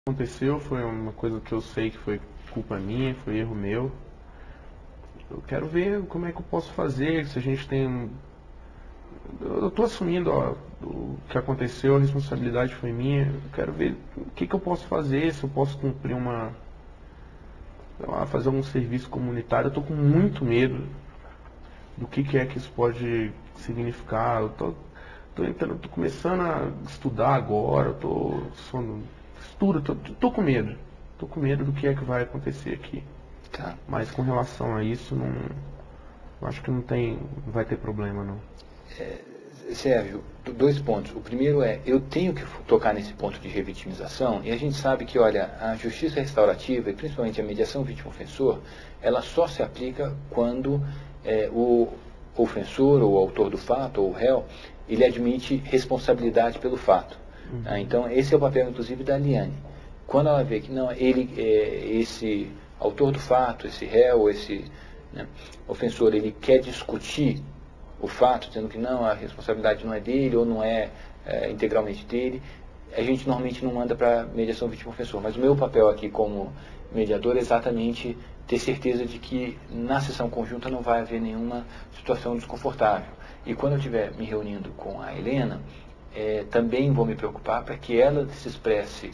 Aconteceu, foi uma coisa que eu sei que foi culpa minha, foi erro meu. Eu quero ver como é que eu posso fazer, se a gente tem. Eu estou assumindo, ó, o que aconteceu, a responsabilidade foi minha. Eu quero ver o que eu posso fazer, se eu posso cumprir sei lá, fazer um serviço comunitário. Eu estou com muito medo do que é que isso pode significar. Tô começando a estudar agora, tô com medo. Tô com medo do que é que vai acontecer aqui. Tá. Mas com relação a isso, não, eu acho que não vai ter problema não. Sérgio, dois pontos. O primeiro é, eu tenho que tocar nesse ponto de revitimização, e a gente sabe que, olha, a justiça restaurativa, e principalmente a mediação vítima-ofensor, ela só se aplica quando o ofensor, ou o autor do fato, ou o réu, ele admite responsabilidade pelo fato. Tá? Então, esse é o papel, inclusive, da Liane. Quando ela vê que não, esse autor do fato, esse réu, esse ofensor, ele quer discutir o fato, dizendo que não, a responsabilidade não é dele ou não é integralmente dele, a gente normalmente não manda para mediação vítima-ofensor. Mas o meu papel aqui como mediador é exatamente ter certeza de que na sessão conjunta não vai haver nenhuma situação desconfortável. E quando eu estiver me reunindo com a Helena, também vou me preocupar para que ela se expresse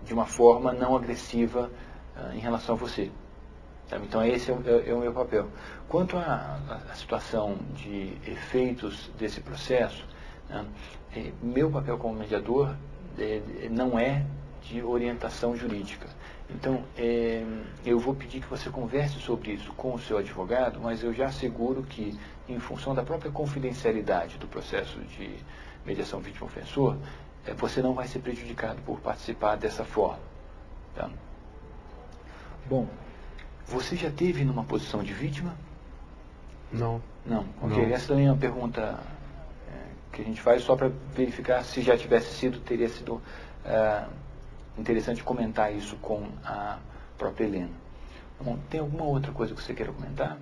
de uma forma não agressiva em relação a você. Então esse é o meu papel. Quanto à situação de efeitos desse processo, meu papel como mediador não é de orientação jurídica. Então eu vou pedir que você converse sobre isso com o seu advogado, mas eu já asseguro que, em função da própria confidencialidade do processo de mediação vítima-ofensor, você não vai ser prejudicado por participar dessa forma. Tá? Bom, você já teve numa posição de vítima? Não. Não. Ok, não. Essa também é uma pergunta que a gente faz só para verificar se já tivesse sido, teria sido interessante comentar isso com a própria Helena. Bom, tem alguma outra coisa que você queira comentar?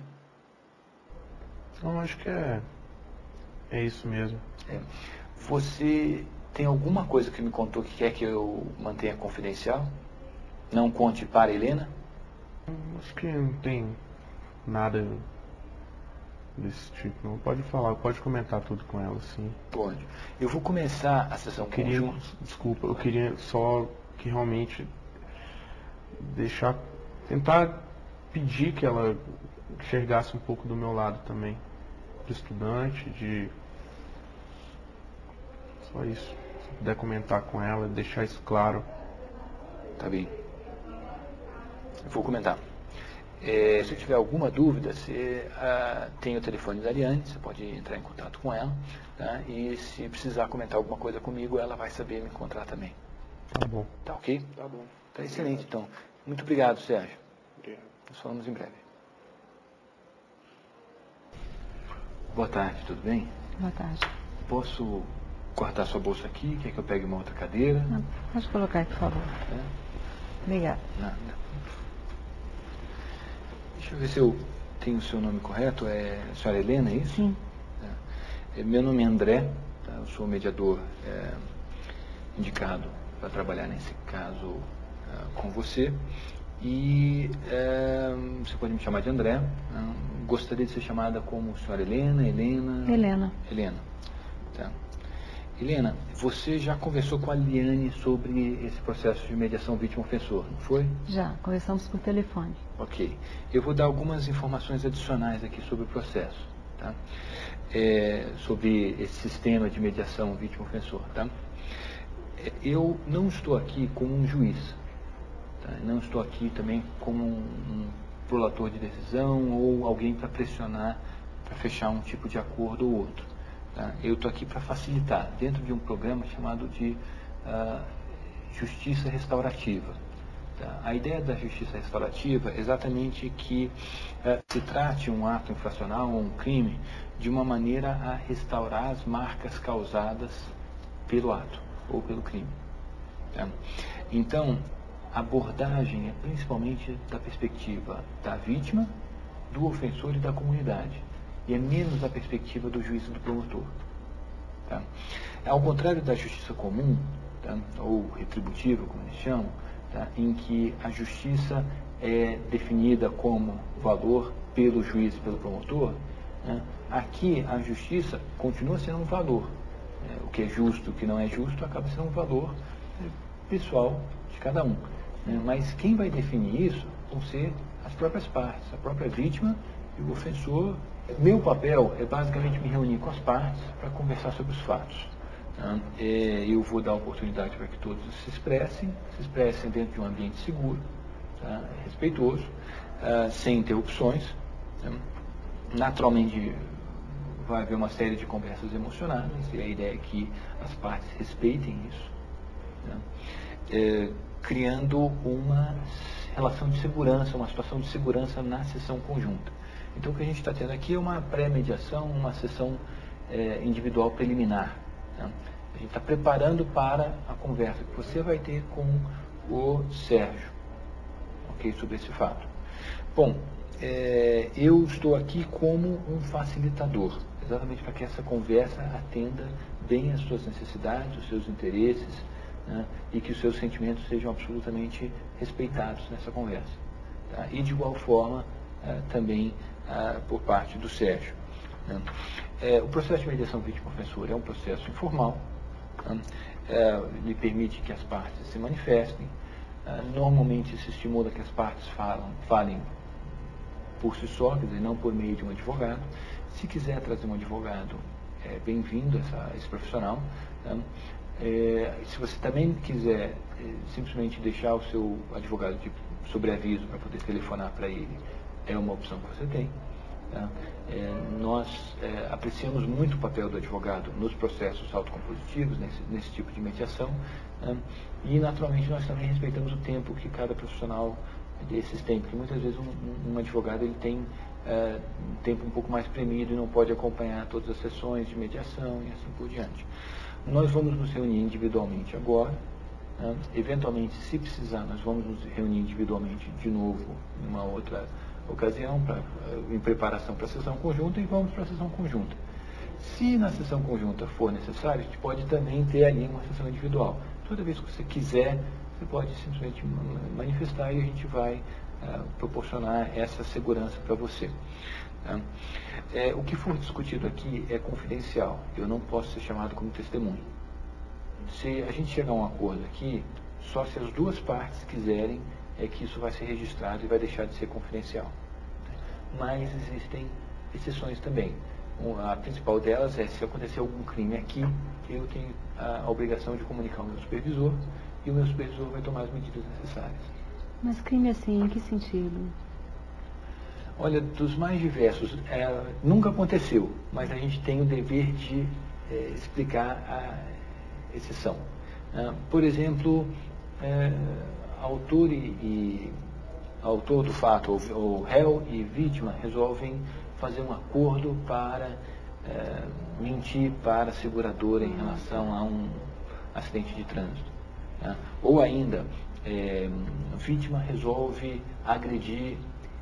Não, acho que é isso mesmo. Você tem alguma coisa que me contou que quer que eu mantenha confidencial? Não conte para a Helena? Acho que não tem nada desse tipo, não. Pode falar, pode comentar tudo com ela, sim. Pode. Eu vou começar a sessão conjunta. Desculpa, eu queria só que realmente tentar pedir que ela enxergasse um pouco do meu lado também, de estudante, só isso. Se puder comentar com ela, deixar isso claro. Tá bem. Eu vou comentar. Se tiver alguma dúvida, você tem o telefone da Ariane, você pode entrar em contato com ela, tá? E se precisar comentar alguma coisa comigo, ela vai saber me encontrar também. Tá bom. Tá ok? Tá bom. Tá excelente, então. Muito obrigado, Sérgio. Obrigado. Nós falamos em breve. Boa tarde, tudo bem? Boa tarde. Posso cortar sua bolsa aqui? Quer que eu pegue uma outra cadeira? Não, pode colocar aí, por favor. Obrigada. Nada. Deixa eu ver se eu tenho o seu nome correto. É a senhora Helena, é isso? Sim. Meu nome é André, tá? Eu sou mediador indicado para trabalhar nesse caso com você. E você pode me chamar de André. Gostaria de ser chamada como senhora Helena, Helena. Helena. Tá. Helena, você já conversou com a Liane sobre esse processo de mediação vítima-ofensor, não foi? Já, conversamos por telefone. Ok. Eu vou dar algumas informações adicionais aqui sobre o processo, tá? Sobre esse sistema de mediação vítima-ofensor, tá? Eu não estou aqui como um juiz, tá? Não estou aqui também como um prolator de decisão ou alguém para pressionar para fechar um tipo de acordo ou outro. Tá? Eu estou aqui para facilitar, dentro de um programa chamado de Justiça Restaurativa. Tá? A ideia da Justiça Restaurativa é exatamente que se trate um ato infracional ou um crime de uma maneira a restaurar as marcas causadas pelo ato ou pelo crime. Tá? Então, a abordagem é principalmente da perspectiva da vítima, do ofensor e da comunidade. E é menos da perspectiva do juiz e do promotor. Tá? Ao contrário da justiça comum, tá? Ou retributiva, como eles chamam, tá? Em que a justiça é definida como valor pelo juiz e pelo promotor, né? Aqui a justiça continua sendo um valor. O que é justo, o que não é justo, acaba sendo um valor pessoal de cada um. Né? Mas quem vai definir isso vão ser as próprias partes, a própria vítima e o ofensor. Meu papel é basicamente me reunir com as partes para conversar sobre os fatos. Tá? Eu vou dar oportunidade para que todos se expressem dentro de um ambiente seguro, tá? Respeitoso, sem interrupções. Tá? Naturalmente vai haver uma série de conversas emocionadas, e a ideia é que as partes respeitem isso, tá? Criando uma relação de segurança, uma situação de segurança na sessão conjunta. Então o que a gente está tendo aqui é uma pré-mediação, uma sessão individual preliminar. Tá? A gente está preparando para a conversa que você vai ter com o Sérgio, ok, sobre esse fato. Bom, eu estou aqui como um facilitador, exatamente para que essa conversa atenda bem às suas necessidades, os seus interesses, né, e que os seus sentimentos sejam absolutamente respeitados nessa conversa. Tá? E de igual forma, também por parte do Sérgio. Né? O processo de mediação vítima-ofensor é um processo informal, né? Lhe permite que as partes se manifestem. Normalmente se estimula que as partes falem por si só, quer dizer, não por meio de um advogado. Se quiser trazer um advogado, é bem-vindo esse profissional. Né? Se você também quiser simplesmente deixar o seu advogado de sobreaviso para poder telefonar para ele, é uma opção que você tem. Tá? Nós apreciamos muito o papel do advogado nos processos autocompositivos, nesse tipo de mediação, né? E naturalmente nós também respeitamos o tempo que cada profissional desses tem, porque muitas vezes um advogado ele tem um tempo um pouco mais premido e não pode acompanhar todas as sessões de mediação e assim por diante. Nós vamos nos reunir individualmente agora, né? Eventualmente, se precisar, nós vamos nos reunir individualmente de novo em uma outra ocasião, em preparação para a sessão conjunta, e vamos para a sessão conjunta. Se na sessão conjunta for necessário, a gente pode também ter ali uma sessão individual. Toda vez que você quiser, você pode simplesmente manifestar e a gente vai proporcionar essa segurança para você. Tá? O que for discutido aqui é confidencial. Eu não posso ser chamado como testemunho. Se a gente chegar a um acordo aqui, só se as duas partes quiserem é que isso vai ser registrado e vai deixar de ser confidencial. Mas existem exceções também. A principal delas é se acontecer algum crime aqui, eu tenho a obrigação de comunicar ao meu supervisor e o meu supervisor vai tomar as medidas necessárias. Mas crime assim, em que sentido? Olha, dos mais diversos, nunca aconteceu, mas a gente tem o dever de explicar a exceção. Por exemplo, autor do fato, ou réu e vítima, resolvem fazer um acordo para mentir para a seguradora em relação a um acidente de trânsito. Ou ainda, a vítima resolve agredir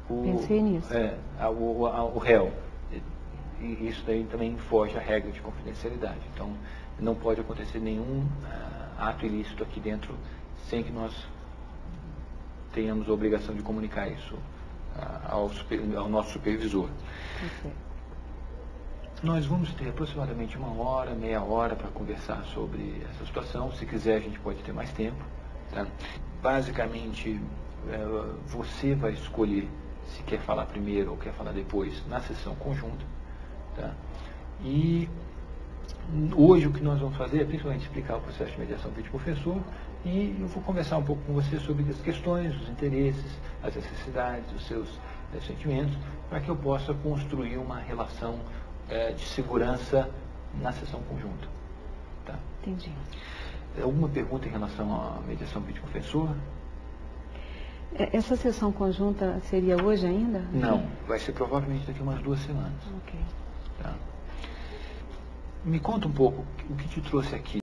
o réu. E isso daí também foge à regra de confidencialidade. Então, não pode acontecer nenhum ato ilícito aqui dentro sem que nós tenhamos a obrigação de comunicar isso ao nosso supervisor. Nós vamos ter aproximadamente 1 hora, meia hora para conversar sobre essa situação. Se quiser, a gente pode ter mais tempo. Tá? Basicamente, você vai escolher se quer falar primeiro ou quer falar depois na sessão conjunta. Tá? E hoje o que nós vamos fazer é principalmente explicar o processo de mediação vítima-ofensor, e eu vou conversar um pouco com você sobre as questões, os interesses, as necessidades, os seus sentimentos, para que eu possa construir uma relação de segurança na sessão conjunta. Tá? Entendi. Alguma pergunta em relação à mediação vítima-ofensor? Essa sessão conjunta seria hoje ainda? Não, vai ser provavelmente daqui a umas 2 semanas. Ok. Tá? Me conta um pouco o que te trouxe aqui.